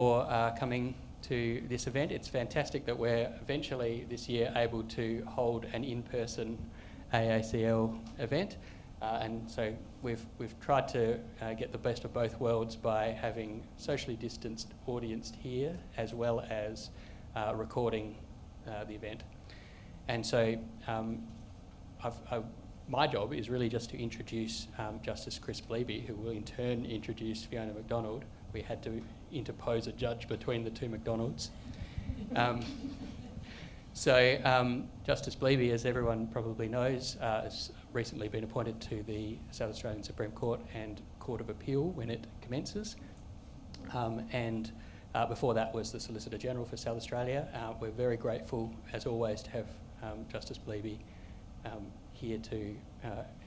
for coming to this event. It's fantastic that we're eventually this year able to hold an in-person AACL event, and so we've tried to get the best of both worlds by having socially distanced audience here as well as recording the event. And so my job is really just to introduce Justice Chris Bleby, who will in turn introduce Fiona McDonald. We had to interpose a judge between the two McDonalds. Justice Bleby, as everyone probably knows, has recently been appointed to the South Australian Supreme Court and Court of Appeal when it commences. Before that was the Solicitor General for South Australia. We're very grateful, as always, to have Justice Bleby here to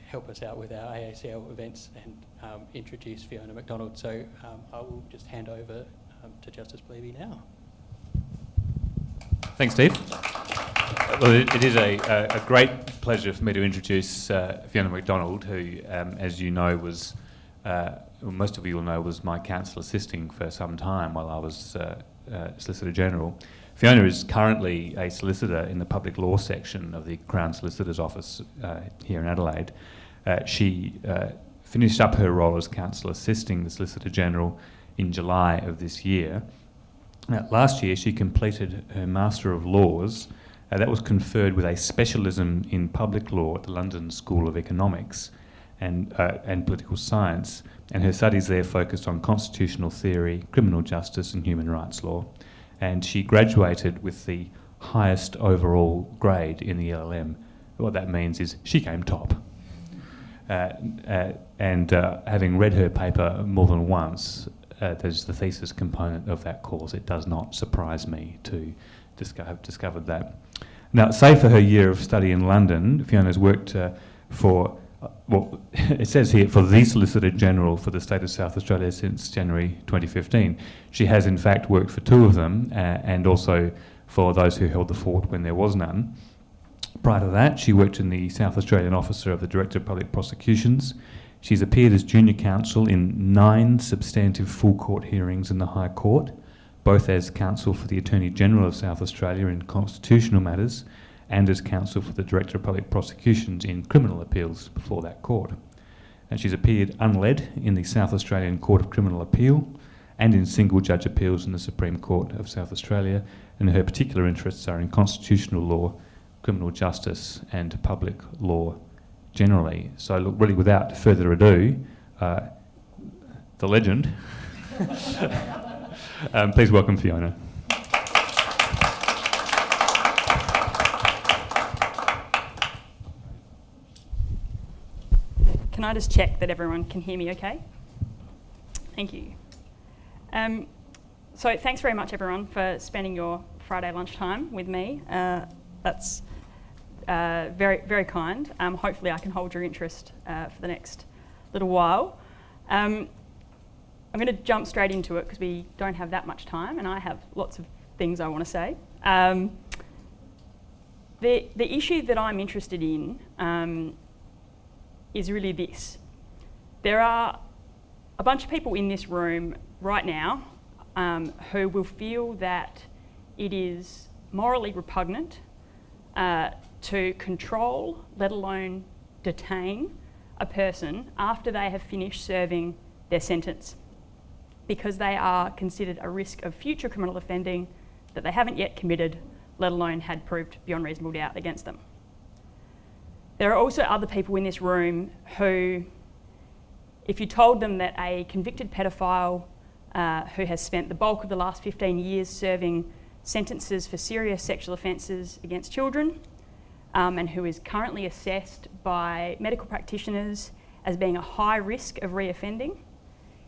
help us out with our AACL events and introduce Fiona McDonald. So I will just hand over to Justice Bleby now. Thanks, Steve. Well, it is a great pleasure for me to introduce Fiona McDonald, who, as you know, was, most of you will know, was my counsel assisting for some time while I was Solicitor General. Fiona is currently a solicitor in the public law section of the Crown Solicitor's Office here in Adelaide. She finished up her role as counsel assisting the Solicitor General in July of this year. Last year she completed her Master of Laws. That was conferred with a specialism in public law at the London School of Economics and Political Science, and her studies there focused on constitutional theory, criminal justice and human rights law. And she graduated with the highest overall grade in the LLM. What that means is she came top. Having read her paper more than once, there's the thesis component of that course. It does not surprise me to have discovered that. Now, save for her year of study in London, Fiona's worked for, well, it says here, for the Solicitor General for the State of South Australia since January 2015. She has in fact worked for two of them and also for those who held the fort when there was none. Prior to that, she worked in the South Australian Officer of the Director of Public Prosecutions. She's appeared as junior counsel in 9 substantive full court hearings in the High Court, both as counsel for the Attorney General of South Australia in constitutional matters and as counsel for the Director of Public Prosecutions in criminal appeals before that court. And she's appeared unled in the South Australian Court of Criminal Appeal and in single judge appeals in the Supreme Court of South Australia, and her particular interests are in constitutional law, criminal justice and public law generally. So look, really without further ado, the legend, please welcome Fiona. Can I just check that everyone can hear me okay? Thank you. So thanks very much everyone for spending your Friday lunchtime with me. That's very, very kind. Hopefully I can hold your interest for the next little while. I'm going to jump straight into it because we don't have that much time and I have lots of things I want to say. The issue that I'm interested in is really this. There are a bunch of people in this room right now who will feel that it is morally repugnant to control, let alone detain, a person after they have finished serving their sentence because they are considered a risk of future criminal offending that they haven't yet committed, let alone had proved beyond reasonable doubt against them. There are also other people in this room who, if you told them that a convicted paedophile who has spent the bulk of the last 15 years serving sentences for serious sexual offences against children and who is currently assessed by medical practitioners as being a high risk of reoffending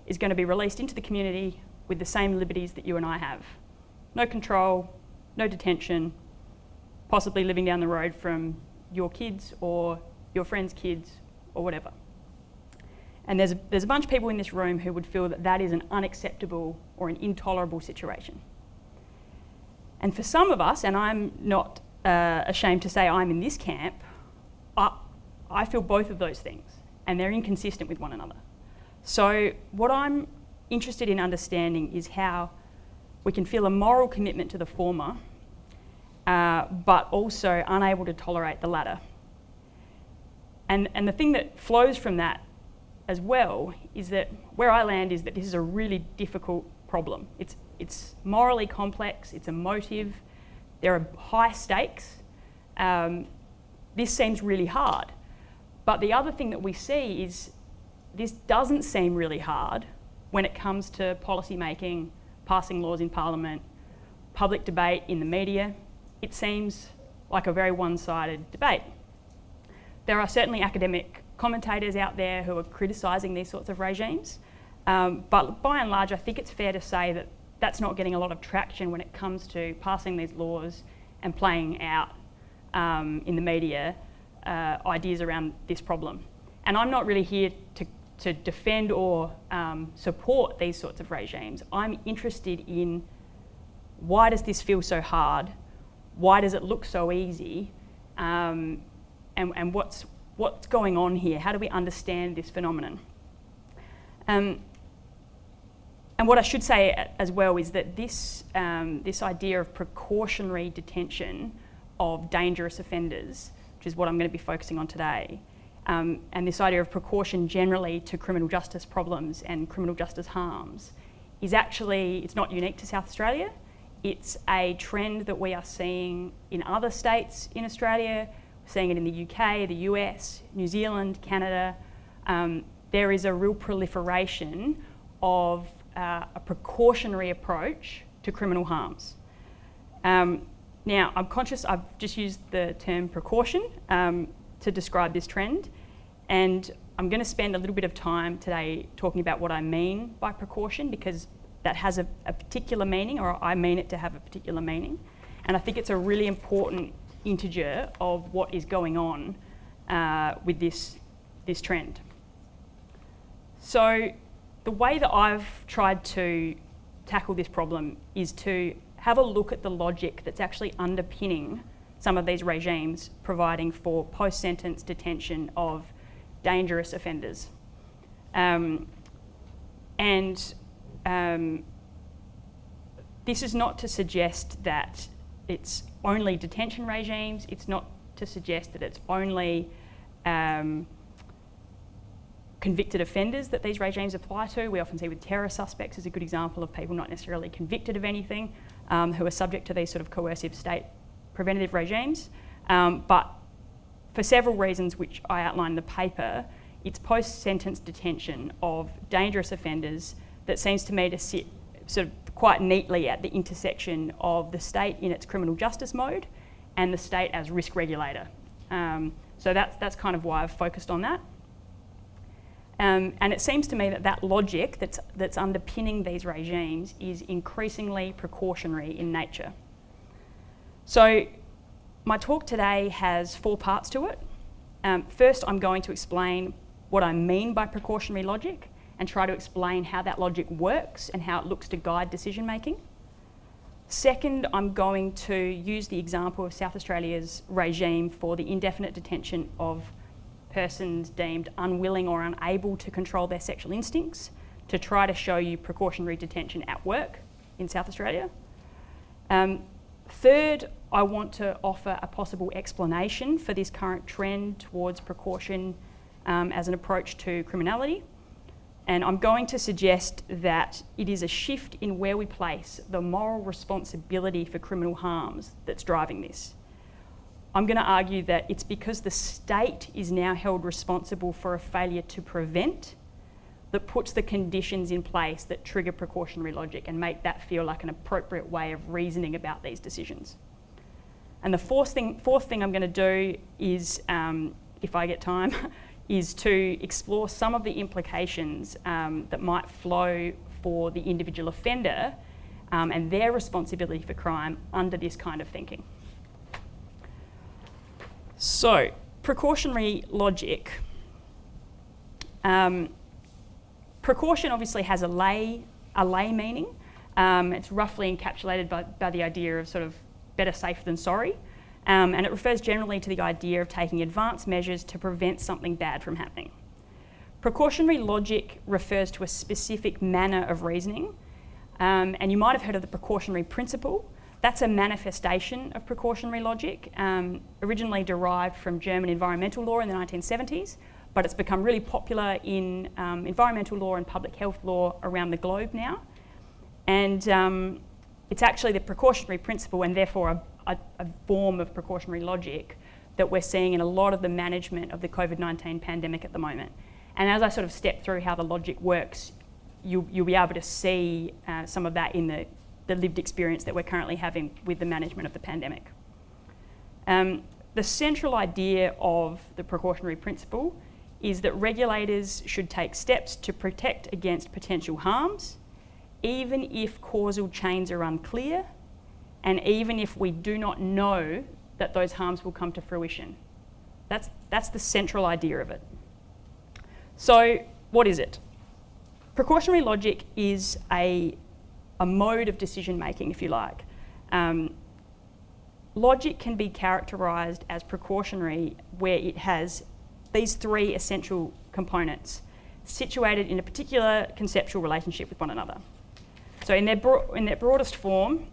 is going to be released into the community with the same liberties that you and I have. No control, no detention, possibly living down the road from your kids or your friends' kids or whatever. And there's a bunch of people in this room who would feel that that is an unacceptable or an intolerable situation. And for some of us, and I'm not ashamed to say I'm in this camp, I feel both of those things and they're inconsistent with one another. So what I'm interested in understanding is how we can feel a moral commitment to the former, but also unable to tolerate the latter. And the thing that flows from that as well is that where I land is that this is a really difficult problem. It's morally complex, it's emotive, there are high stakes. This seems really hard. But the other thing that we see is this doesn't seem really hard when it comes to policy making, passing laws in Parliament, public debate in the media. It seems like a very one-sided debate. There are certainly academic commentators out there who are criticising these sorts of regimes, but by and large I think it's fair to say that that's not getting a lot of traction when it comes to passing these laws and playing out in the media ideas around this problem. And I'm not really here to defend or support these sorts of regimes. I'm interested in why does this feel so hard? Why does it look so easy? And what's going on here? How do we understand this phenomenon? And what I should say as well is that this idea of precautionary detention of dangerous offenders, which is what I'm going to be focusing on today, and this idea of precaution generally to criminal justice problems and criminal justice harms is actually, it's not unique to South Australia. It's a trend that we are seeing in other states in Australia. We're seeing it in the UK, the US, New Zealand, Canada. There is a real proliferation of a precautionary approach to criminal harms. Now, I'm conscious I've just used the term precaution to describe this trend, and I'm going to spend a little bit of time today talking about what I mean by precaution, because that has a particular meaning, or I mean it to have a particular meaning, and I think it's a really important integer of what is going on with this trend. So the way that I've tried to tackle this problem is to have a look at the logic that's actually underpinning some of these regimes providing for post-sentence detention of dangerous offenders. This is not to suggest that it's only detention regimes, it's not to suggest that it's only convicted offenders that these regimes apply to. We often see with terror suspects as a good example of people not necessarily convicted of anything, who are subject to these sort of coercive state preventative regimes. But for several reasons which I outline in the paper, it's post-sentence detention of dangerous offenders that seems to me to sit sort of quite neatly at the intersection of the state in its criminal justice mode and the state as risk regulator. So that's kind of why I've focused on that. And it seems to me that logic that's underpinning these regimes is increasingly precautionary in nature. So my talk today has 4 parts to it. First, I'm going to explain what I mean by precautionary logic and try to explain how that logic works and how it looks to guide decision making. Second, I'm going to use the example of South Australia's regime for the indefinite detention of persons deemed unwilling or unable to control their sexual instincts to try to show you precautionary detention at work in South Australia. Third, I want to offer a possible explanation for this current trend towards precaution as an approach to criminality. And I'm going to suggest that it is a shift in where we place the moral responsibility for criminal harms that's driving this. I'm going to argue that it's because the state is now held responsible for a failure to prevent that puts the conditions in place that trigger precautionary logic and make that feel like an appropriate way of reasoning about these decisions. And the fourth thing I'm going to do is, if I get time, is to explore some of the implications that might flow for the individual offender and their responsibility for crime under this kind of thinking. So, precautionary logic. Precaution obviously has a lay meaning. It's roughly encapsulated by the idea of sort of better safe than sorry. And it refers generally to the idea of taking advanced measures to prevent something bad from happening. Precautionary logic refers to a specific manner of reasoning And you might have heard of the precautionary principle. That's a manifestation of precautionary logic, originally derived from German environmental law in the 1970s, but it's become really popular in environmental law and public health law around the globe now. And it's actually the precautionary principle, and therefore a form of precautionary logic, that we're seeing in a lot of the management of the COVID-19 pandemic at the moment. And as I sort of step through how the logic works, you'll be able to see some of that in the lived experience that we're currently having with the management of the pandemic. The central idea of the precautionary principle is that regulators should take steps to protect against potential harms, even if causal chains are unclear, and even if we do not know that those harms will come to fruition. That's the central idea of it. So what is it? Precautionary logic is a mode of decision making, if you like. Logic can be characterised as precautionary where it has these three essential components situated in a particular conceptual relationship with one another. So in their broadest form,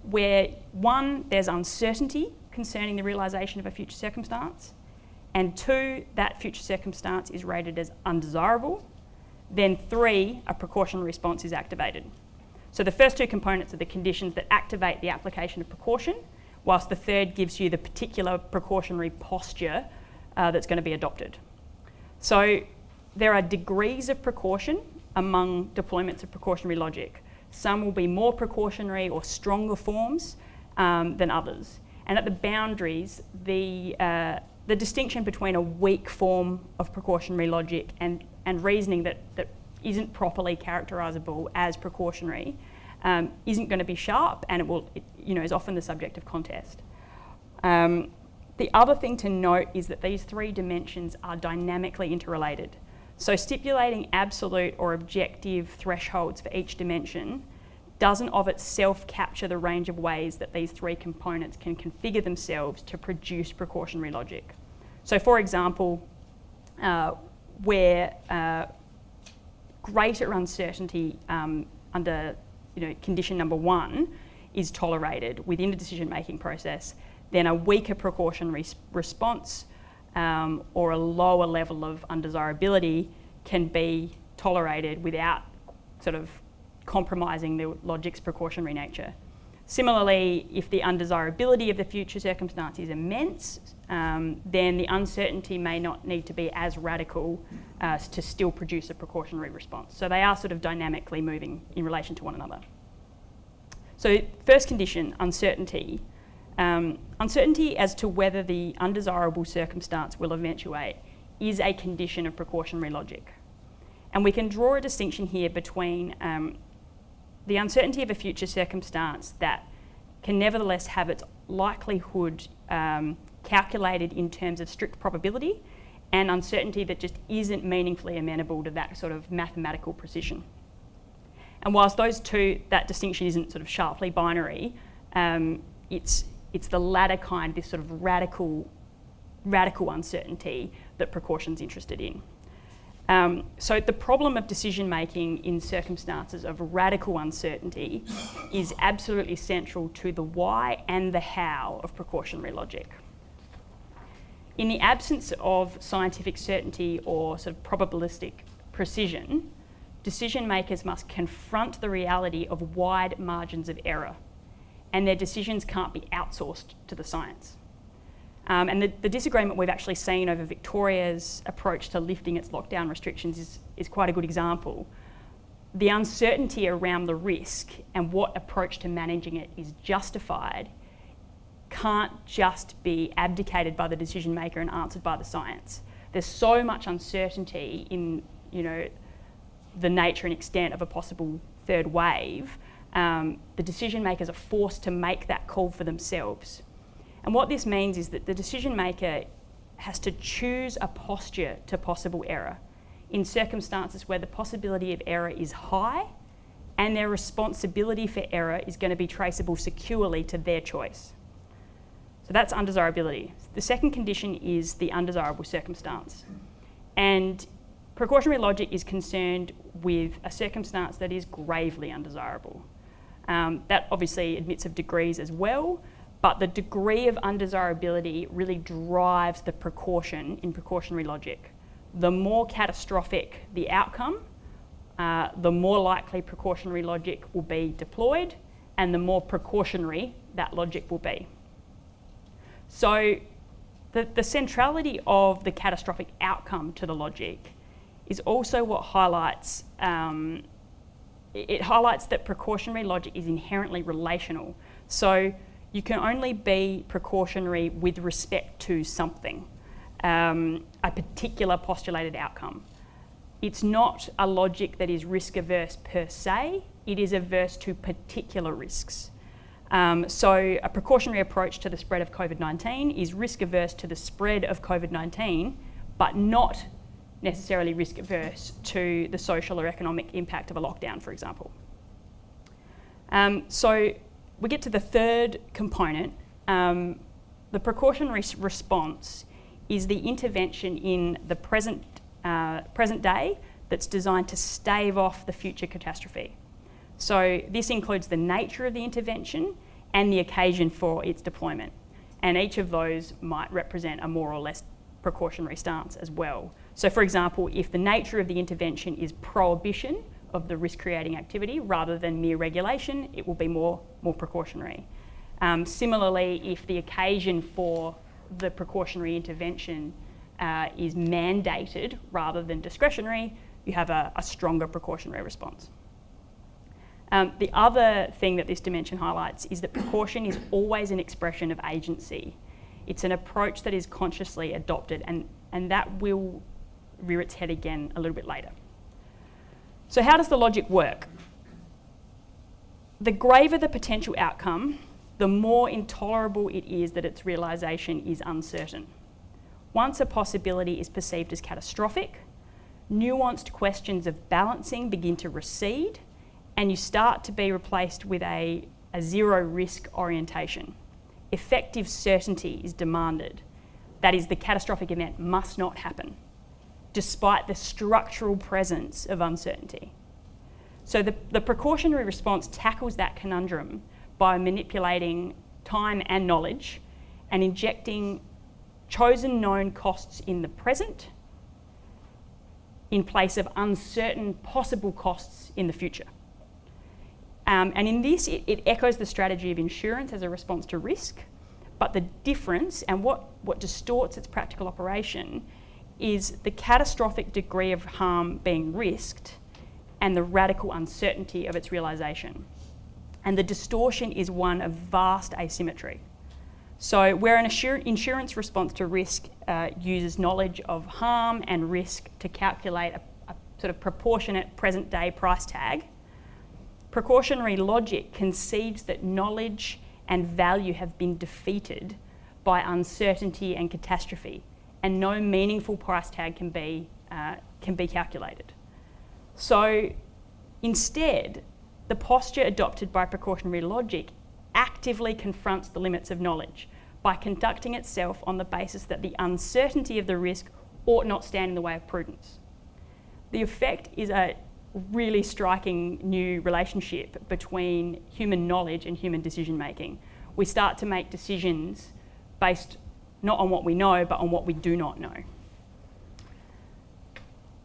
where one, there's uncertainty concerning the realisation of a future circumstance, and two, that future circumstance is rated as undesirable, then three, a precautionary response is activated. So the first two components are the conditions that activate the application of precaution, whilst the third gives you the particular precautionary posture that's going to be adopted. So there are degrees of precaution among deployments of precautionary logic. Some will be more precautionary or stronger forms than others. And at the boundaries, the distinction between a weak form of precautionary logic and reasoning that isn't properly characterisable as precautionary isn't going to be sharp, and it is often the subject of contest. The other thing to note is that these three dimensions are dynamically interrelated. So stipulating absolute or objective thresholds for each dimension doesn't of itself capture the range of ways that these three components can configure themselves to produce precautionary logic. So for example, where greater uncertainty under condition number one is tolerated within the decision-making process, then a weaker precautionary response or a lower level of undesirability can be tolerated without sort of compromising the logic's precautionary nature. Similarly, if the undesirability of the future circumstance is immense, then the uncertainty may not need to be as radical to still produce a precautionary response. So they are sort of dynamically moving in relation to one another. So first condition, uncertainty. Uncertainty as to whether the undesirable circumstance will eventuate is a condition of precautionary logic. And we can draw a distinction here between the uncertainty of a future circumstance that can nevertheless have its likelihood calculated in terms of strict probability, and uncertainty that just isn't meaningfully amenable to that sort of mathematical precision. And whilst that distinction isn't sort of sharply binary, it's the latter kind, this sort of radical uncertainty that precaution's interested in. So the problem of decision making in circumstances of radical uncertainty is absolutely central to the why and the how of precautionary logic. In the absence of scientific certainty or sort of probabilistic precision, decision makers must confront the reality of wide margins of error, and their decisions can't be outsourced to the science. And the disagreement we've actually seen over Victoria's approach to lifting its lockdown restrictions is quite a good example. The uncertainty around the risk and what approach to managing it is justified can't just be abdicated by the decision maker and answered by the science. There's so much uncertainty in the nature and extent of a possible third wave. The decision makers are forced to make that call for themselves. And what this means is that the decision maker has to choose a posture to possible error in circumstances where the possibility of error is high and their responsibility for error is going to be traceable securely to their choice. So that's undesirability. The second condition is the undesirable circumstance. And Precautionary logic is concerned with a circumstance that is gravely undesirable. That obviously admits of degrees as well, but the degree of undesirability really drives the precaution in precautionary logic. The more catastrophic the outcome, the more likely precautionary logic will be deployed, and the more precautionary that logic will be. So the centrality of the catastrophic outcome to the logic is also what highlights, it highlights that precautionary logic is inherently relational. So you can only be precautionary with respect to something, a particular postulated outcome. It's not a logic that is risk averse per se, it is averse to particular risks. So a precautionary approach to the spread of COVID-19 is risk averse to the spread of COVID-19, but not necessarily risk averse to the social or economic impact of a lockdown, for example. So we get to the third component. The precautionary response is the intervention in the present day that's designed to stave off the future catastrophe. So this includes the nature of the intervention and the occasion for its deployment. And each of those might represent a more or less precautionary stance as well. So for example, if the nature of the intervention is prohibition of the risk-creating activity rather than mere regulation, it will be more precautionary. Similarly, if the occasion for the precautionary intervention is mandated rather than discretionary, you have a stronger precautionary response. The other thing that this dimension highlights is that precaution is always an expression of agency. It's an approach that is consciously adopted, and that will rear its head again a little bit later. So how does the logic work? The graver the potential outcome, the more intolerable it is that its realisation is uncertain. Once a possibility is perceived as catastrophic, nuanced questions of balancing begin to recede, and you start to be replaced with a zero risk orientation. Effective certainty is demanded. That is, the catastrophic event must not happen, despite the structural presence of uncertainty. So the precautionary response tackles that conundrum by manipulating time and knowledge and injecting chosen known costs in the present in place of uncertain possible costs in the future. And in this, it echoes the strategy of insurance as a response to risk, but the difference and what distorts its practical operation is the catastrophic degree of harm being risked and the radical uncertainty of its realisation. And the distortion is one of vast asymmetry. So where an insurance response to risk uses knowledge of harm and risk to calculate a sort of proportionate present day price tag, precautionary logic concedes that knowledge and value have been defeated by uncertainty and catastrophe, and no meaningful price tag can be calculated. So instead, the posture adopted by precautionary logic actively confronts the limits of knowledge by conducting itself on the basis that the uncertainty of the risk ought not stand in the way of prudence. The effect is a really striking new relationship between human knowledge and human decision making. We start to make decisions based not on what we know, but on what we do not know.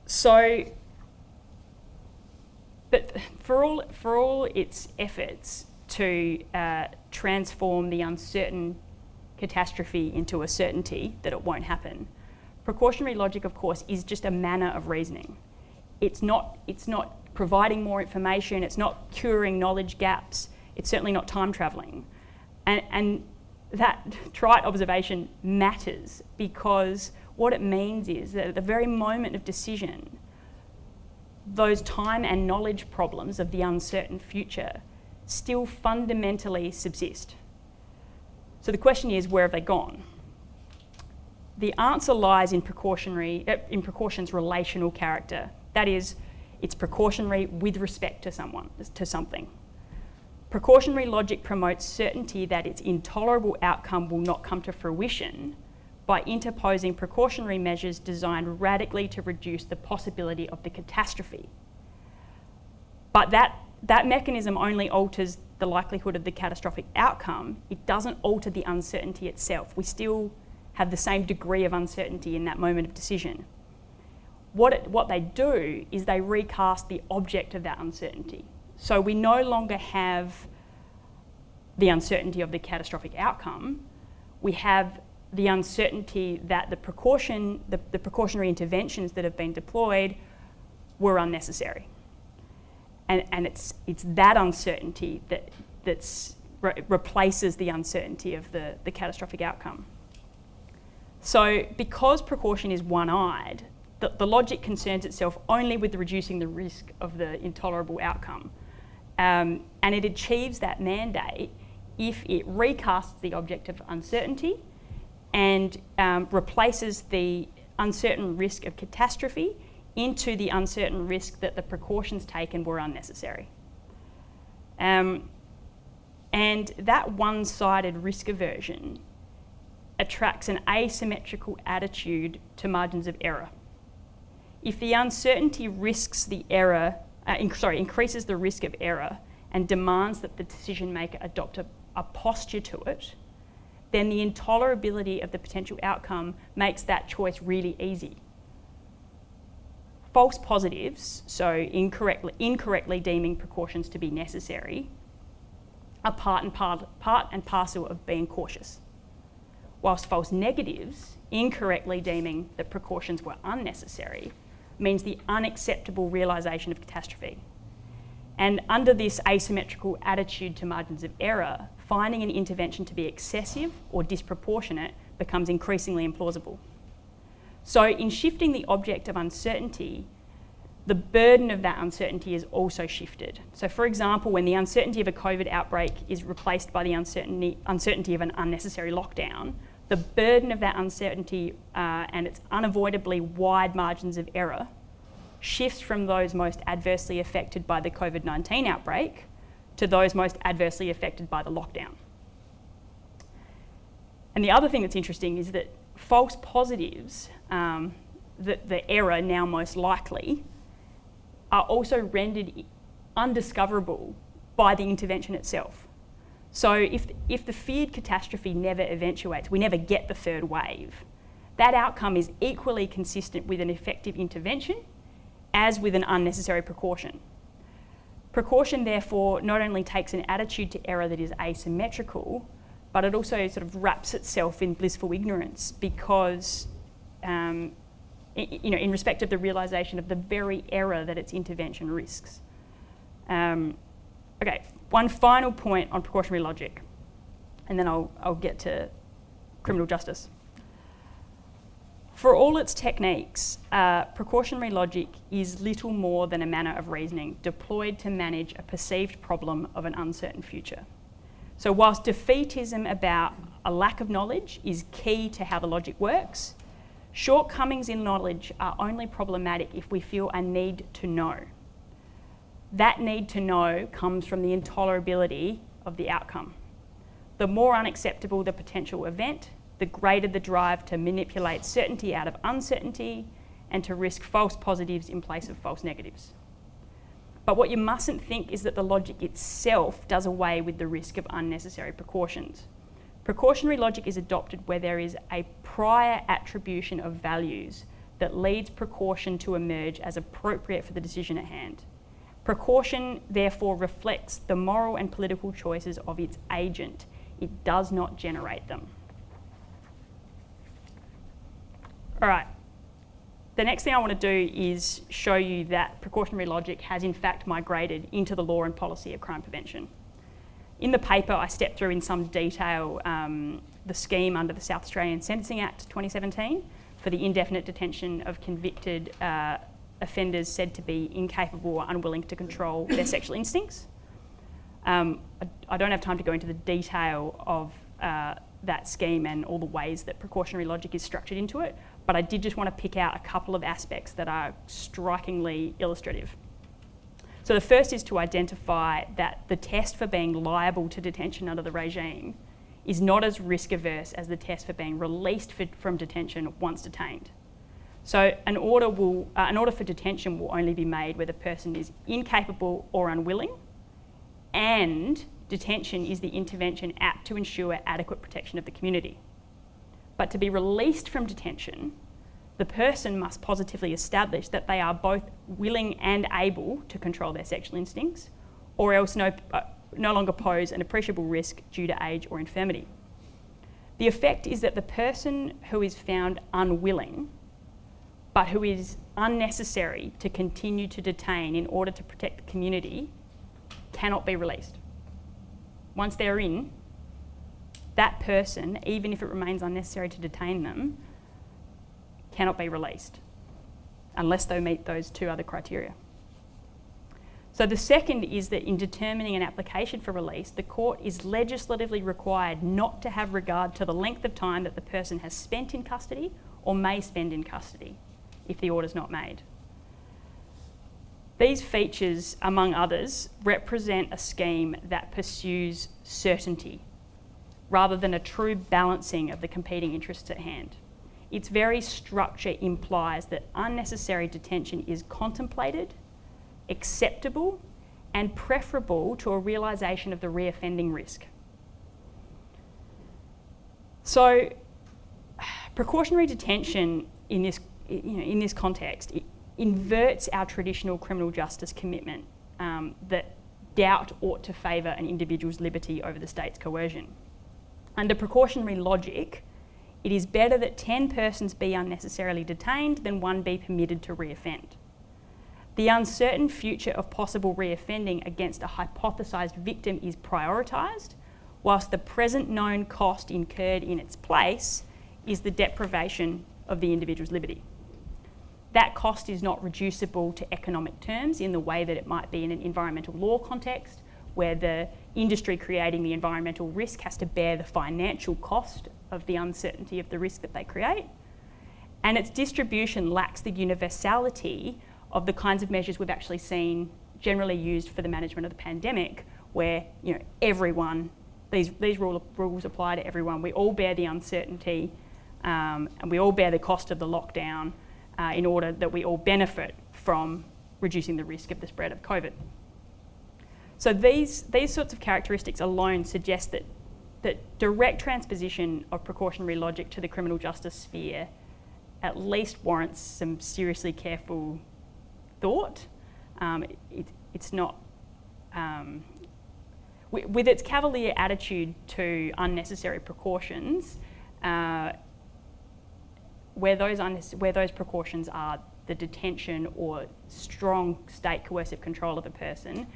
So, but for all its efforts to transform the uncertain catastrophe into a certainty that it won't happen, precautionary logic, of course, is just a manner of reasoning. It's not providing more information, it's not curing knowledge gaps, it's certainly not time travelling. And that trite observation matters because what it means is that at the very moment of decision, those time and knowledge problems of the uncertain future still fundamentally subsist. So the question is, where have they gone? The answer lies in precaution's relational character. That is, it's precautionary with respect to something. Precautionary logic promotes certainty that its intolerable outcome will not come to fruition, by interposing precautionary measures designed radically to reduce the possibility of the catastrophe. But that mechanism only alters the likelihood of the catastrophic outcome. It doesn't alter the uncertainty itself. We still have the same degree of uncertainty in that moment of decision. What they do is they recast the object of that uncertainty. So we no longer have the uncertainty of the catastrophic outcome. We have the uncertainty that the precautionary interventions that have been deployed were unnecessary. And it's that uncertainty that replaces the uncertainty of the catastrophic outcome. So because precaution is one-eyed, the logic concerns itself only with reducing the risk of the intolerable outcome. And it achieves that mandate if it recasts the object of uncertainty and replaces the uncertain risk of catastrophe into the uncertain risk that the precautions taken were unnecessary. And that one-sided risk aversion attracts an asymmetrical attitude to margins of error. If the uncertainty risks the error, increases the risk of error and demands that the decision maker adopt a posture to it, then the intolerability of the potential outcome makes that choice really easy. False positives, so incorrectly deeming precautions to be necessary, are part and parcel of being cautious. Whilst false negatives, incorrectly deeming that precautions were unnecessary, means the unacceptable realisation of catastrophe. And under this asymmetrical attitude to margins of error, finding an intervention to be excessive or disproportionate becomes increasingly implausible. So in shifting the object of uncertainty, the burden of that uncertainty is also shifted. So for example, when the uncertainty of a COVID outbreak is replaced by the uncertainty of an unnecessary lockdown, the burden of that uncertainty and its unavoidably wide margins of error shifts from those most adversely affected by the COVID-19 outbreak to those most adversely affected by the lockdown. And the other thing that's interesting is that false positives, the error now most likely, are also rendered undiscoverable by the intervention itself. So if the feared catastrophe never eventuates, we never get the third wave, that outcome is equally consistent with an effective intervention as with an unnecessary precaution. Precaution, therefore, not only takes an attitude to error that is asymmetrical, but it also sort of wraps itself in blissful ignorance because, in respect of the realisation of the very error that its intervention risks. Okay, one final point on precautionary logic, and then I'll get to criminal justice. For all its techniques, precautionary logic is little more than a manner of reasoning deployed to manage a perceived problem of an uncertain future. So whilst defeatism about a lack of knowledge is key to how the logic works, shortcomings in knowledge are only problematic if we feel a need to know. That need to know comes from the intolerability of the outcome. The more unacceptable the potential event, the greater the drive to manipulate certainty out of uncertainty and to risk false positives in place of false negatives. But what you mustn't think is that the logic itself does away with the risk of unnecessary precautions. Precautionary logic is adopted where there is a prior attribution of values that leads precaution to emerge as appropriate for the decision at hand. Precaution, therefore, reflects the moral and political choices of its agent. It does not generate them. All right. The next thing I want to do is show you that precautionary logic has in fact migrated into the law and policy of crime prevention. In the paper, I step through in some detail the scheme under the South Australian Sentencing Act 2017 for the indefinite detention of convicted offenders said to be incapable or unwilling to control their sexual instincts. I don't have time to go into the detail of that scheme and all the ways that precautionary logic is structured into it, but I did just want to pick out a couple of aspects that are strikingly illustrative. So the first is to identify that the test for being liable to detention under the regime is not as risk averse as the test for being released from detention once detained. So an order for detention will only be made where the person is incapable or unwilling, and detention is the intervention apt to ensure adequate protection of the community. But to be released from detention, the person must positively establish that they are both willing and able to control their sexual instincts, or else no longer pose an appreciable risk due to age or infirmity. The effect is that the person who is found unwilling, but who is unnecessary to continue to detain in order to protect the community, cannot be released. Once they're in, that person, even if it remains unnecessary to detain them, cannot be released unless they meet those two other criteria. So the second is that in determining an application for release, the court is legislatively required not to have regard to the length of time that the person has spent in custody or may spend in custody if the order is not made. These features, among others, represent a scheme that pursues certainty rather than a true balancing of the competing interests at hand. Its very structure implies that unnecessary detention is contemplated, acceptable, and preferable to a realisation of the reoffending risk. So, precautionary detention in this context, it inverts our traditional criminal justice commitment that doubt ought to favour an individual's liberty over the state's coercion. Under precautionary logic, it is better that 10 persons be unnecessarily detained than one be permitted to reoffend. The uncertain future of possible reoffending against a hypothesised victim is prioritised, whilst the present known cost incurred in its place is the deprivation of the individual's liberty. That cost is not reducible to economic terms in the way that it might be in an environmental law context, where the industry creating the environmental risk has to bear the financial cost of the uncertainty of the risk that they create. And its distribution lacks the universality of the kinds of measures we've actually seen generally used for the management of the pandemic, where everyone, these rules apply to everyone. We all bear the uncertainty and we all bear the cost of the lockdown in order that we all benefit from reducing the risk of the spread of COVID. So these sorts of characteristics alone suggest that direct transposition of precautionary logic to the criminal justice sphere at least warrants some seriously careful thought. It's not, with its cavalier attitude to unnecessary precautions, where those precautions are the detention or strong state coercive control of a person,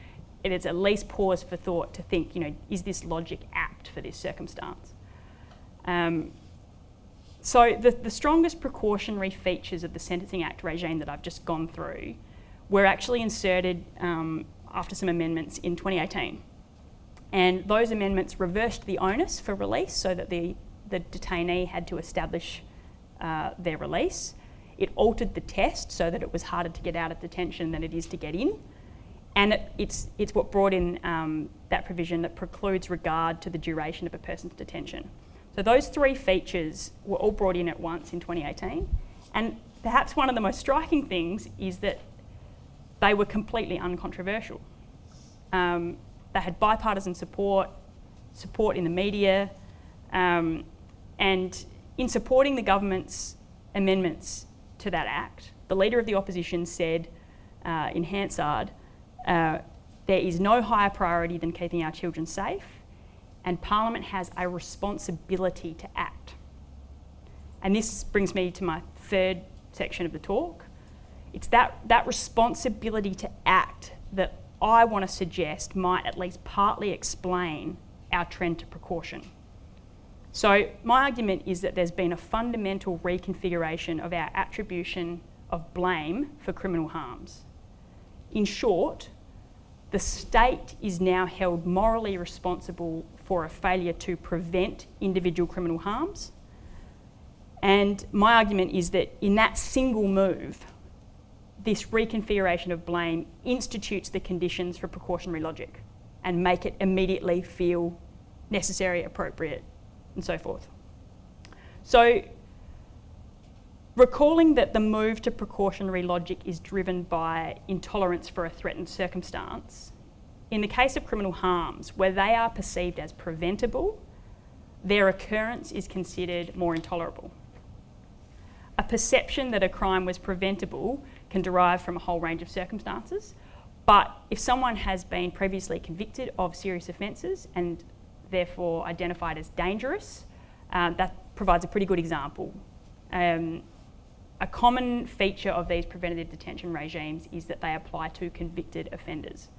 it is at least pause for thought to think, is this logic apt for this circumstance? So the strongest precautionary features of the Sentencing Act regime that I've just gone through were actually inserted after some amendments in 2018. And those amendments reversed the onus for release so that the detainee had to establish their release. It altered the test so that it was harder to get out of detention than it is to get in. And it's what brought in that provision that precludes regard to the duration of a person's detention. So those three features were all brought in at once in 2018. And perhaps one of the most striking things is that they were completely uncontroversial. They had bipartisan support in the media, and in supporting the government's amendments to that act, the Leader of the Opposition said in Hansard, there is no higher priority than keeping our children safe, and Parliament has a responsibility to act. And this brings me to my third section of the talk. It's that responsibility to act that I want to suggest might at least partly explain our trend to precaution. So my argument is that there's been a fundamental reconfiguration of our attribution of blame for criminal harms. In short, the state is now held morally responsible for a failure to prevent individual criminal harms. And my argument is that in that single move, this reconfiguration of blame institutes the conditions for precautionary logic and make it immediately feel necessary, appropriate, and so forth. So, recalling that the move to precautionary logic is driven by intolerance for a threatened circumstance, in the case of criminal harms, where they are perceived as preventable, their occurrence is considered more intolerable. A perception that a crime was preventable can derive from a whole range of circumstances, but if someone has been previously convicted of serious offences and therefore identified as dangerous, that provides a pretty good example. A common feature of these preventative detention regimes is that they apply to convicted offenders.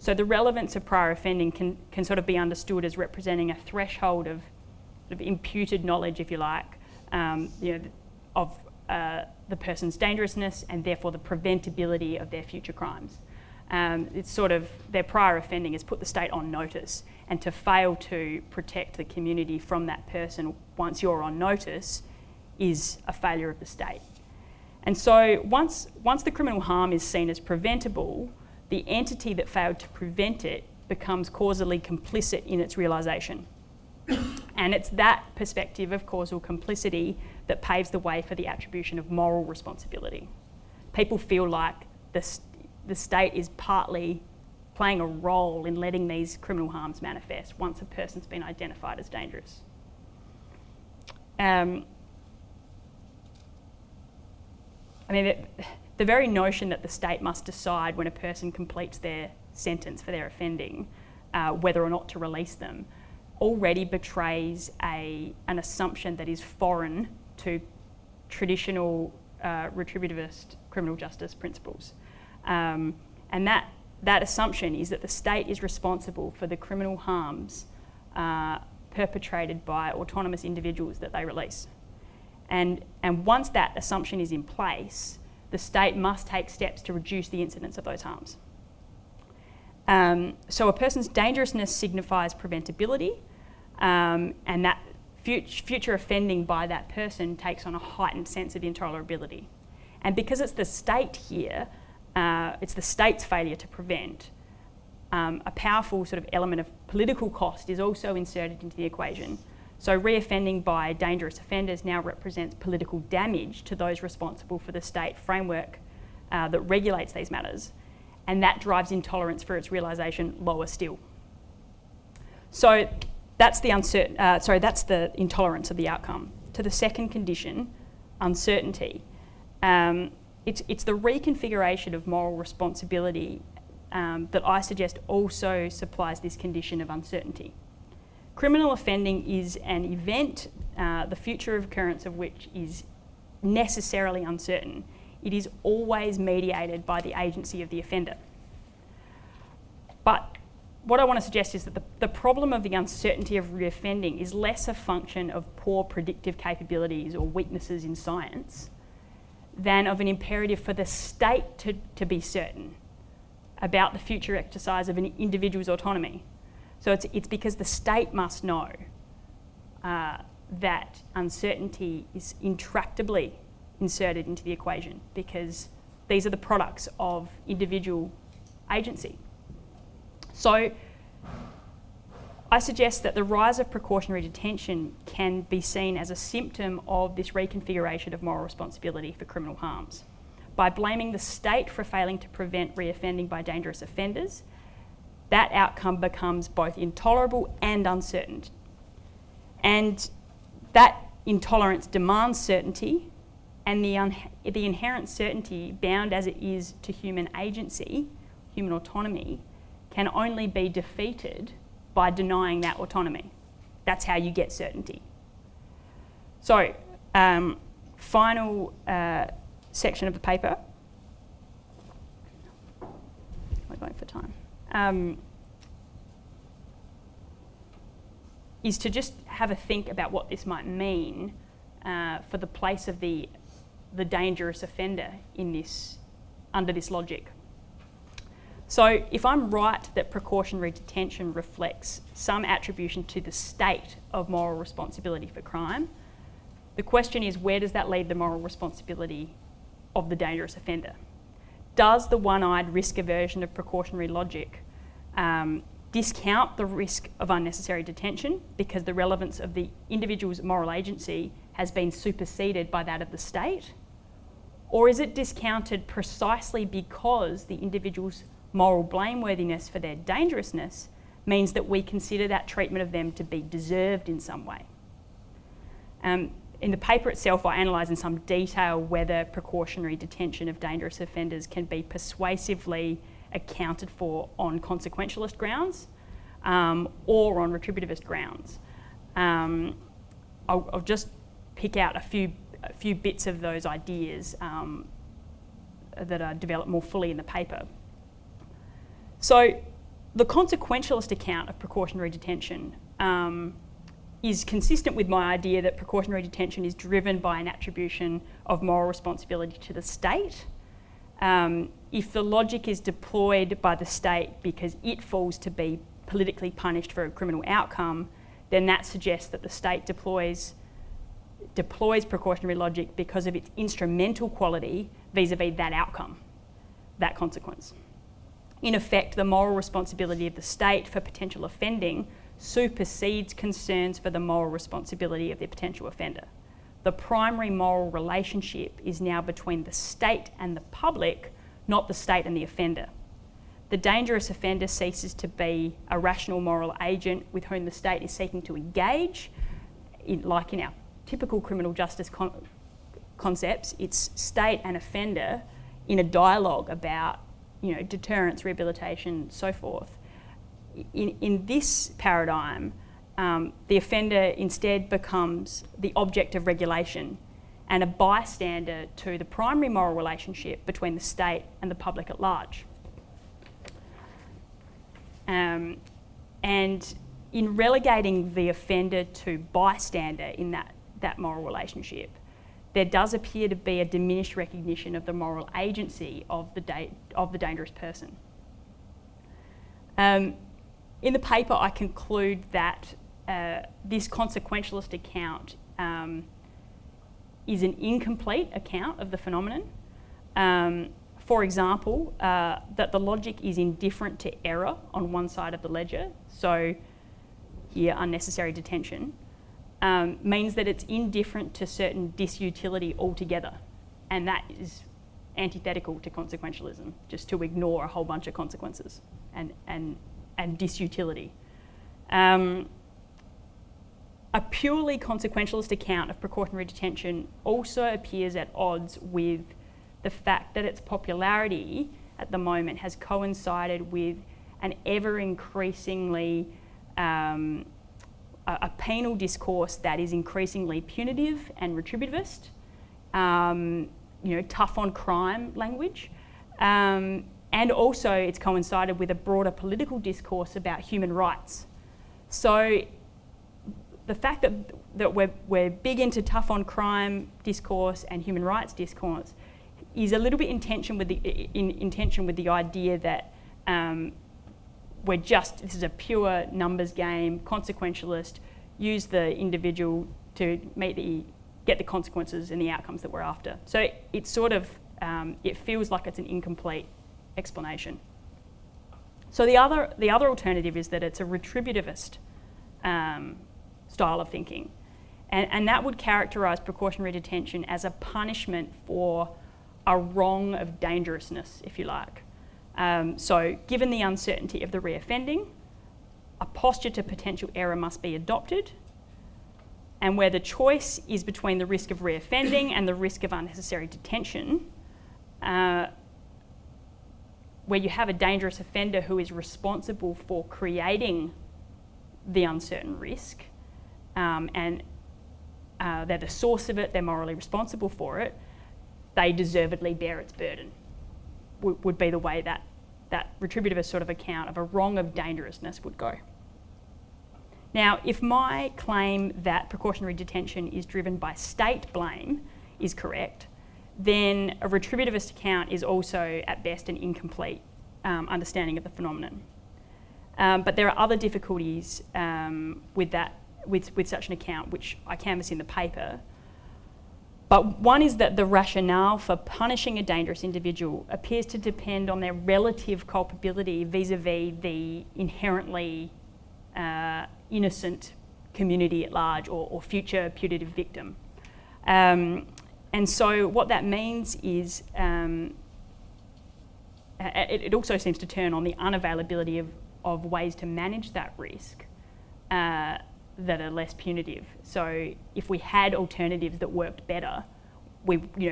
So the relevance of prior offending can sort of be understood as representing a threshold of imputed knowledge, if you like, of the person's dangerousness and therefore the preventability of their future crimes. It's sort of their prior offending has put the state on notice, and to fail to protect the community from that person once you're on notice is a failure of the state. And so once the criminal harm is seen as preventable, the entity that failed to prevent it becomes causally complicit in its realisation. And it's that perspective of causal complicity that paves the way for the attribution of moral responsibility. People feel like the state is partly playing a role in letting these criminal harms manifest once a person's been identified as dangerous. The very notion that the state must decide when a person completes their sentence for their offending, whether or not to release them, already betrays an assumption that is foreign to traditional retributivist criminal justice principles. And that assumption is that the state is responsible for the criminal harms perpetrated by autonomous individuals that they release. And once that assumption is in place, the state must take steps to reduce the incidence of those harms. So a person's dangerousness signifies preventability, and that future offending by that person takes on a heightened sense of intolerability. And because it's the state here, it's the state's failure to prevent, a powerful sort of element of political cost is also inserted into the equation. So reoffending by dangerous offenders now represents political damage to those responsible for the state framework that regulates these matters, and that drives intolerance for its realisation lower still. So that's the that's the intolerance of the outcome. To the second condition, uncertainty. It's the reconfiguration of moral responsibility that I suggest also supplies this condition of uncertainty. Criminal offending is an event, the future occurrence of which is necessarily uncertain. It is always mediated by the agency of the offender. But what I want to suggest is that the problem of the uncertainty of reoffending is less a function of poor predictive capabilities or weaknesses in science than of an imperative for the state to be certain about the future exercise of an individual's autonomy. So it's because the state must know that uncertainty is intractably inserted into the equation, because these are the products of individual agency. So I suggest that the rise of precautionary detention can be seen as a symptom of this reconfiguration of moral responsibility for criminal harms. By blaming the state for failing to prevent reoffending by dangerous offenders, that outcome becomes both intolerable and uncertain. And that intolerance demands certainty, and the inherent certainty, bound as it is to human agency, human autonomy, can only be defeated by denying that autonomy. That's how you get certainty. So, final section of the paper. We're going for time. Is to just have a think about what this might mean for the place of the dangerous offender in this, under this logic. So if I'm right that precautionary detention reflects some attribution to the state of moral responsibility for crime, the question is, where does that leave the moral responsibility of the dangerous offender? Does the one-eyed risk aversion of precautionary logic discount the risk of unnecessary detention because the relevance of the individual's moral agency has been superseded by that of the state? Or is it discounted precisely because the individual's moral blameworthiness for their dangerousness means that we consider that treatment of them to be deserved in some way? In the paper itself, I analyse in some detail whether precautionary detention of dangerous offenders can be persuasively accounted for on consequentialist grounds or on retributivist grounds. I'll just pick out a few bits of those ideas that are developed more fully in the paper. So the consequentialist account of precautionary detention is consistent with my idea that precautionary detention is driven by an attribution of moral responsibility to the state. If the logic is deployed by the state because it falls to be politically punished for a criminal outcome, then that suggests that the state deploys precautionary logic because of its instrumental quality vis-a-vis that outcome, that consequence. In effect, the moral responsibility of the state for potential offending supersedes concerns for the moral responsibility of the potential offender. The primary moral relationship is now between the state and the public, not the state and the offender. The dangerous offender ceases to be a rational moral agent with whom the state is seeking to engage, like in our typical criminal justice concepts. It's state and offender in a dialogue about, deterrence, rehabilitation, so forth. In this paradigm, the offender instead becomes the object of regulation and a bystander to the primary moral relationship between the state and the public at large. And in relegating the offender to bystander in that moral relationship, there does appear to be a diminished recognition of the moral agency of the dangerous person. In the paper, I conclude that this consequentialist account is an incomplete account of the phenomenon. For example, that the logic is indifferent to error on one side of the ledger, so here unnecessary detention, means that it's indifferent to certain disutility altogether, and that is antithetical to consequentialism, just to ignore a whole bunch of consequences and disutility. A purely consequentialist account of precautionary detention also appears at odds with the fact that its popularity at the moment has coincided with an ever increasingly a penal discourse that is increasingly punitive and retributivist, tough on crime language. And also it's coincided with a broader political discourse about human rights. So the fact that we're big into tough on crime discourse and human rights discourse is a little bit in tension with the idea that this is a pure numbers game, consequentialist, use the individual to get the consequences and the outcomes that we're after. So it's sort of, it feels like it's an incomplete explanation. So the other alternative is that it's a retributivist style of thinking. And that would characterise precautionary detention as a punishment for a wrong of dangerousness, if you like. So given the uncertainty of the reoffending, a posture to potential error must be adopted, and where the choice is between the risk of reoffending and the risk of unnecessary detention, where you have a dangerous offender who is responsible for creating the uncertain risk, and they're the source of it, they're morally responsible for it, they deservedly bear its burden, would be the way that retributivist sort of account of a wrong of dangerousness would go. Now, if my claim that precautionary detention is driven by state blame is correct, then a retributivist account is also, at best, an incomplete understanding of the phenomenon. But there are other difficulties with such an account, which I canvass in the paper. But one is that the rationale for punishing a dangerous individual appears to depend on their relative culpability vis-a-vis the inherently innocent community at large or future putative victim. And so what that means is it also seems to turn on the unavailability of ways to manage that risk that are less punitive. So if we had alternatives that worked better,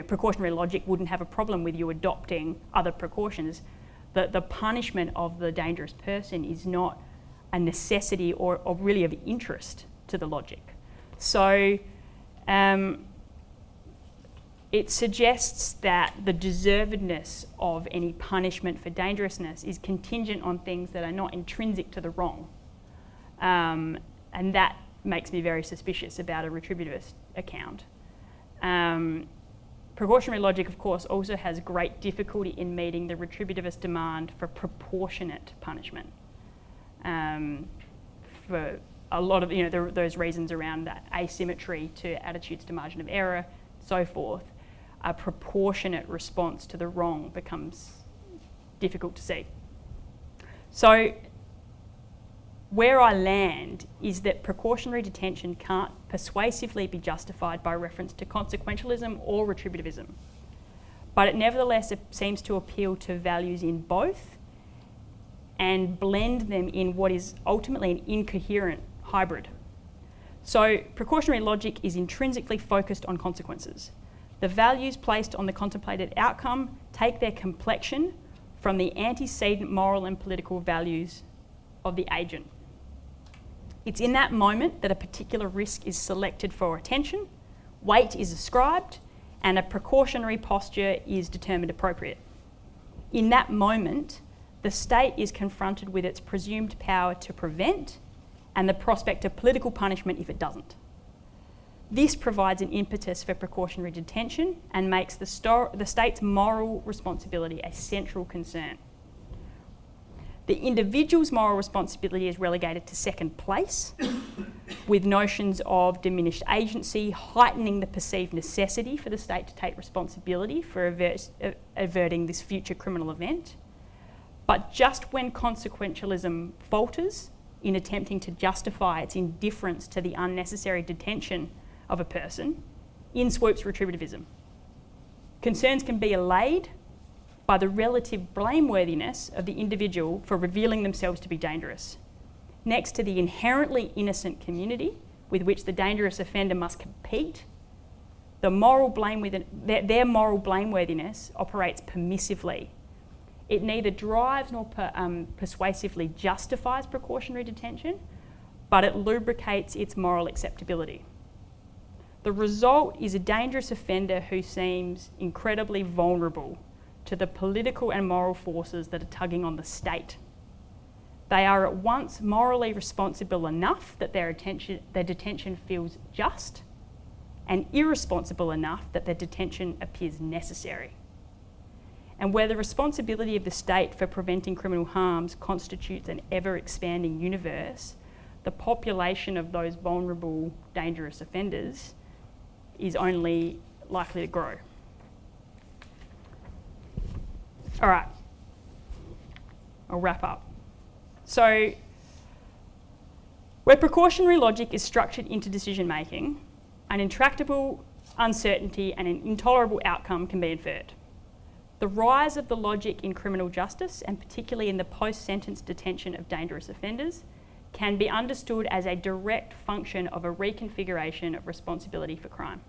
precautionary logic wouldn't have a problem with you adopting other precautions. The punishment of the dangerous person is not a necessity or really of interest to the logic. So it suggests that the deservedness of any punishment for dangerousness is contingent on things that are not intrinsic to the wrong. And that makes me very suspicious about a retributivist account. Precautionary logic, of course, also has great difficulty in meeting the retributivist demand for proportionate punishment. For a lot of, those reasons around that asymmetry to attitudes to margin of error, so forth, a proportionate response to the wrong becomes difficult to see. So where I land is that precautionary detention can't persuasively be justified by reference to consequentialism or retributivism, but it nevertheless seems to appeal to values in both and blend them in what is ultimately an incoherent hybrid. So precautionary logic is intrinsically focused on consequences. The values placed on the contemplated outcome take their complexion from the antecedent moral and political values of the agent. It's in that moment that a particular risk is selected for attention, weight is ascribed, and a precautionary posture is determined appropriate. In that moment, the state is confronted with its presumed power to prevent and the prospect of political punishment if it doesn't. This provides an impetus for precautionary detention and makes the state's moral responsibility a central concern. The individual's moral responsibility is relegated to second place, with notions of diminished agency heightening the perceived necessity for the state to take responsibility for averting this future criminal event. But just when consequentialism falters in attempting to justify its indifference to the unnecessary detention of a person, in swoops retributivism. Concerns can be allayed by the relative blameworthiness of the individual for revealing themselves to be dangerous, next to the inherently innocent community with which the dangerous offender must compete. Their moral blameworthiness operates permissively. It neither drives nor persuasively justifies precautionary detention, but it lubricates its moral acceptability. The result is a dangerous offender who seems incredibly vulnerable to the political and moral forces that are tugging on the state. They are at once morally responsible enough that their detention feels just, and irresponsible enough that their detention appears necessary. And where the responsibility of the state for preventing criminal harms constitutes an ever-expanding universe, the population of those vulnerable, dangerous offenders is only likely to grow. All right, I'll wrap up. So, where precautionary logic is structured into decision making, an intractable uncertainty and an intolerable outcome can be inferred. The rise of the logic in criminal justice, and particularly in the post-sentence detention of dangerous offenders, can be understood as a direct function of a reconfiguration of responsibility for crime.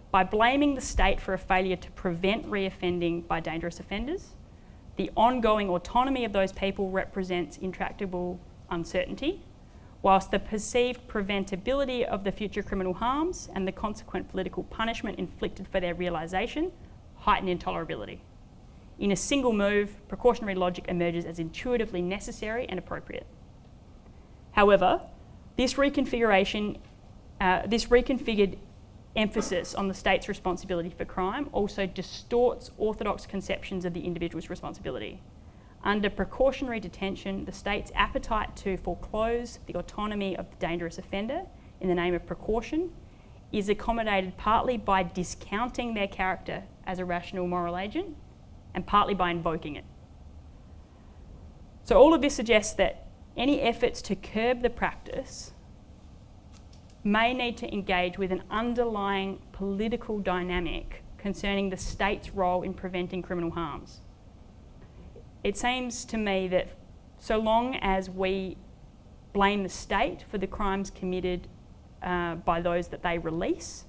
By blaming the state for a failure to prevent reoffending by dangerous offenders, the ongoing autonomy of those people represents intractable uncertainty, whilst the perceived preventability of the future criminal harms and the consequent political punishment inflicted for their realisation heighten intolerability. In a single move, precautionary logic emerges as intuitively necessary and appropriate. However, this reconfigured emphasis on the state's responsibility for crime also distorts orthodox conceptions of the individual's responsibility. Under precautionary detention, the state's appetite to foreclose the autonomy of the dangerous offender in the name of precaution is accommodated partly by discounting their character as a rational moral agent and partly by invoking it. So all of this suggests that any efforts to curb the practice may need to engage with an underlying political dynamic concerning the state's role in preventing criminal harms. It seems to me that so long as we blame the state for the crimes committed by those that they release,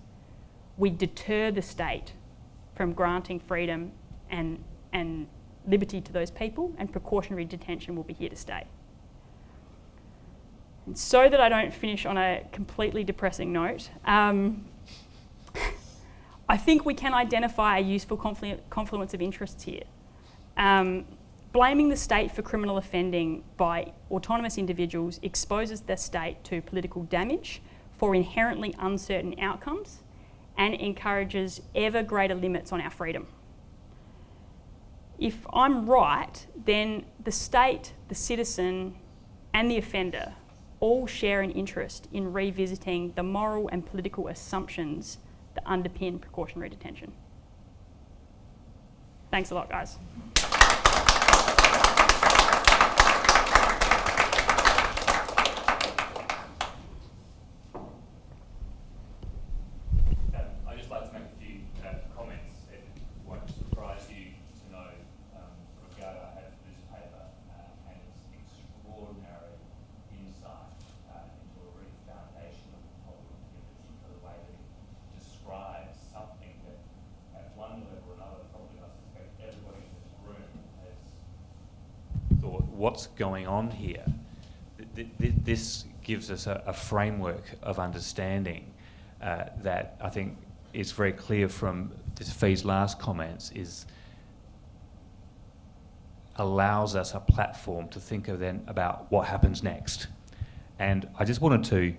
we deter the state from granting freedom and liberty to those people, and precautionary detention will be here to stay. And so that I don't finish on a completely depressing note, I think we can identify a useful confluence of interests here. Blaming the state for criminal offending by autonomous individuals exposes the state to political damage for inherently uncertain outcomes and encourages ever greater limits on our freedom. If I'm right, then the state, the citizen, and the offender all share an interest in revisiting the moral and political assumptions that underpin precautionary detention. Thanks a lot, guys. I'd just like to make a few comments. It won't surprise you to know the regard I have for this paper and its extraordinary insight into a re-foundation of the problem in particular way that it describes something that at one level or another probably I suspect everybody in this room has thought, what's going on here? This gives us a framework of understanding that I think is very clear from this Fee's last comments, is allows us a platform to think of then about what happens next. And I just wanted to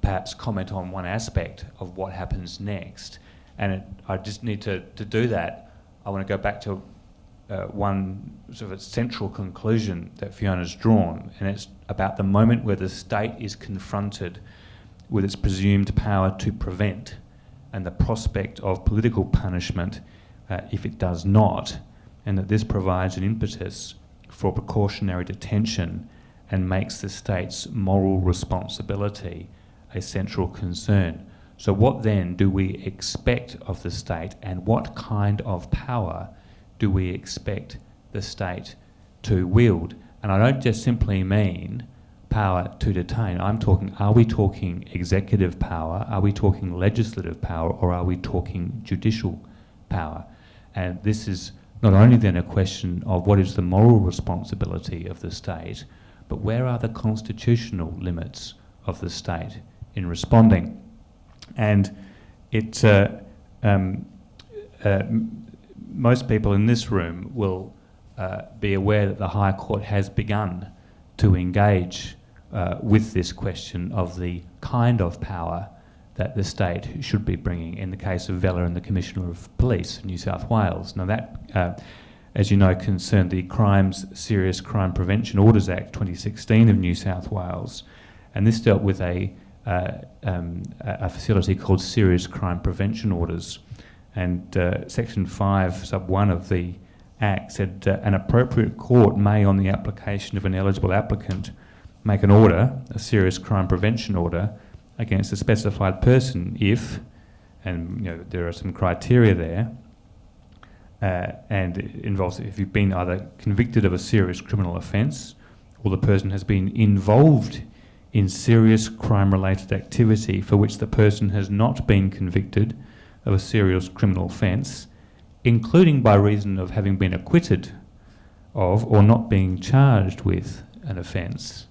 perhaps comment on one aspect of what happens next. And I just need to do that. I want to go back to one sort of a central conclusion that Fiona's drawn, and it's about the moment where the state is confronted with its presumed power to prevent and the prospect of political punishment if it does not, and that this provides an impetus for precautionary detention and makes the state's moral responsibility a central concern. So what then do we expect of the state, and what kind of power do we expect the state to wield? And I don't just simply mean power to detain. I'm talking, are we talking executive power, are we talking legislative power, or are we talking judicial power? And this is not only then a question of what is the moral responsibility of the state, but where are the constitutional limits of the state in responding? And it, most people in this room will be aware that the High Court has begun to engage with this question of the kind of power that the state should be bringing in the case of Vella and the Commissioner of Police of New South Wales. Now that, as you know, concerned the Serious Crime Prevention Orders Act 2016 of New South Wales, and this dealt with a facility called Serious Crime Prevention Orders, and Section 5 sub 1 of the Act said an appropriate court may, on the application of an eligible applicant, make an order, a serious crime prevention order, against a specified person if, and you know there are some criteria there, and it involves if you've been either convicted of a serious criminal offence, or the person has been involved in serious crime-related activity for which the person has not been convicted of a serious criminal offence, including by reason of having been acquitted of or not being charged with an offence.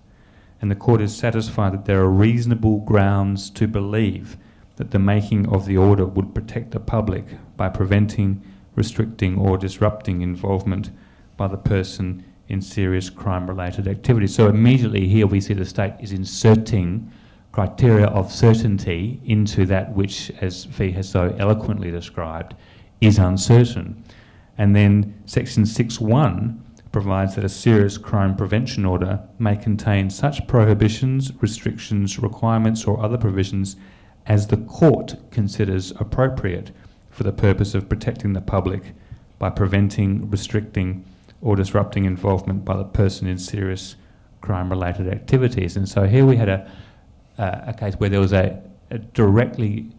And the court is satisfied that there are reasonable grounds to believe that the making of the order would protect the public by preventing, restricting or disrupting involvement by the person in serious crime-related activity. So immediately here we see the state is inserting criteria of certainty into that which, as Fee has so eloquently described, is uncertain. And then Section 6.1 provides that a serious crime prevention order may contain such prohibitions, restrictions, requirements or other provisions as the court considers appropriate for the purpose of protecting the public by preventing, restricting or disrupting involvement by the person in serious crime-related activities. And so here we had a case where there was a directly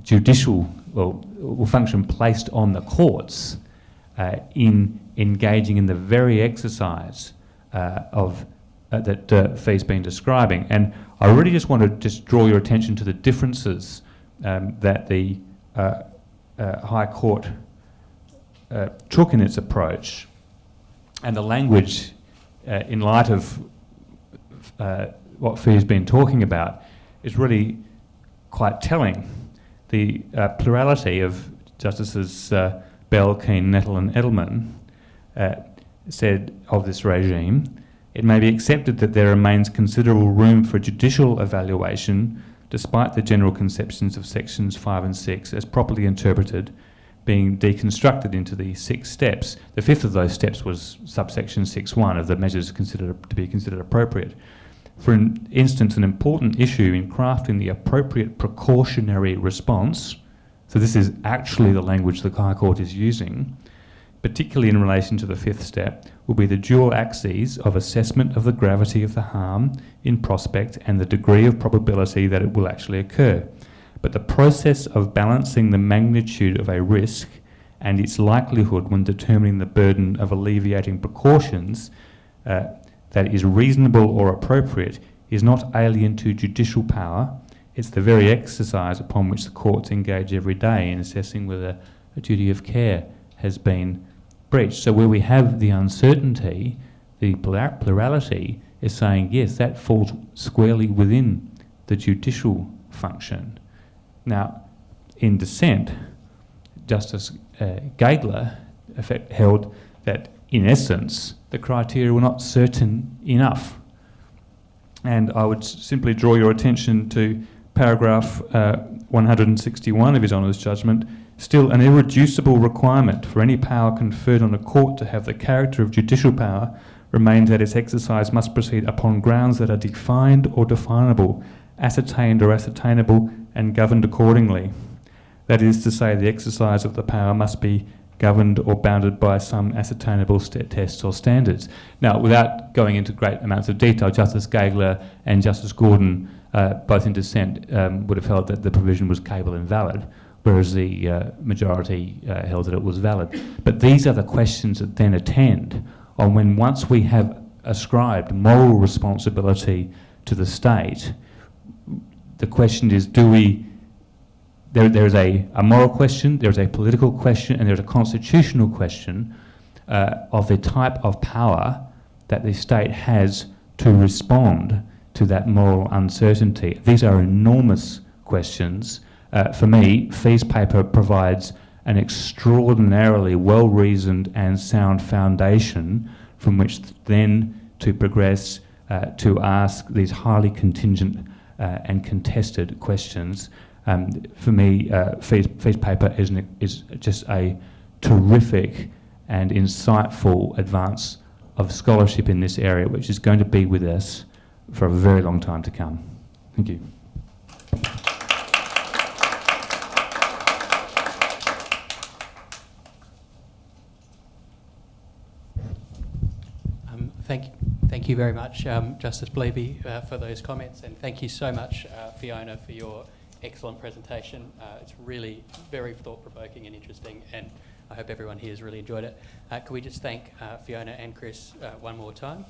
judicial function placed on the courts in engaging in the very exercise that Fee's been describing. And I really just want to just draw your attention to the differences that the High Court took in its approach, and the language in light of what Fee's been talking about is really quite telling. The plurality of Justices Bell, Keane, Nettle and Edelman said of this regime, it may be accepted that there remains considerable room for judicial evaluation despite the general conceptions of sections 5 and 6 as properly interpreted being deconstructed into the 6 steps. The 5th of those steps was subsection 6.1 of the measures considered to be considered appropriate. For instance, an important issue in crafting the appropriate precautionary response, so this is actually the language the High Court is using, particularly in relation to the 5th step, will be the dual axes of assessment of the gravity of the harm in prospect and the degree of probability that it will actually occur. But the process of balancing the magnitude of a risk and its likelihood when determining the burden of alleviating precautions that is reasonable or appropriate is not alien to judicial power. It's the very exercise upon which the courts engage every day in assessing whether a duty of care has been breached. So where we have the uncertainty, the plurality is saying, yes, that falls squarely within the judicial function. Now, in dissent, Justice Gagler held that, in essence, the criteria were not certain enough. And I would simply draw your attention to paragraph 161 of His Honour's judgment. Still, an irreducible requirement for any power conferred on a court to have the character of judicial power remains that its exercise must proceed upon grounds that are defined or definable, ascertained or ascertainable, and governed accordingly. That is to say, the exercise of the power must be governed or bounded by some ascertainable tests or standards. Now, without going into great amounts of detail, Justice Gagler and Justice Gordon, both in dissent, would have held that the provision was cable invalid, whereas the majority held that it was valid. But these are the questions that then attend on when, once we have ascribed moral responsibility to the state, the question is, do we... There's a moral question, there's a political question, and there's a constitutional question of the type of power that the state has to respond to that moral uncertainty. These are enormous questions. For me, Fee's paper provides an extraordinarily well-reasoned and sound foundation from which then to progress to ask these highly contingent and contested questions. For me, Fee's paper is just a terrific and insightful advance of scholarship in this area, which is going to be with us for a very long time to come. Thank you. Thank you very much, Justice Bleby, for those comments, and thank you so much, Fiona, for your excellent presentation. It's really very thought-provoking and interesting, and I hope everyone here has really enjoyed it. Can we just thank Fiona and Chris one more time?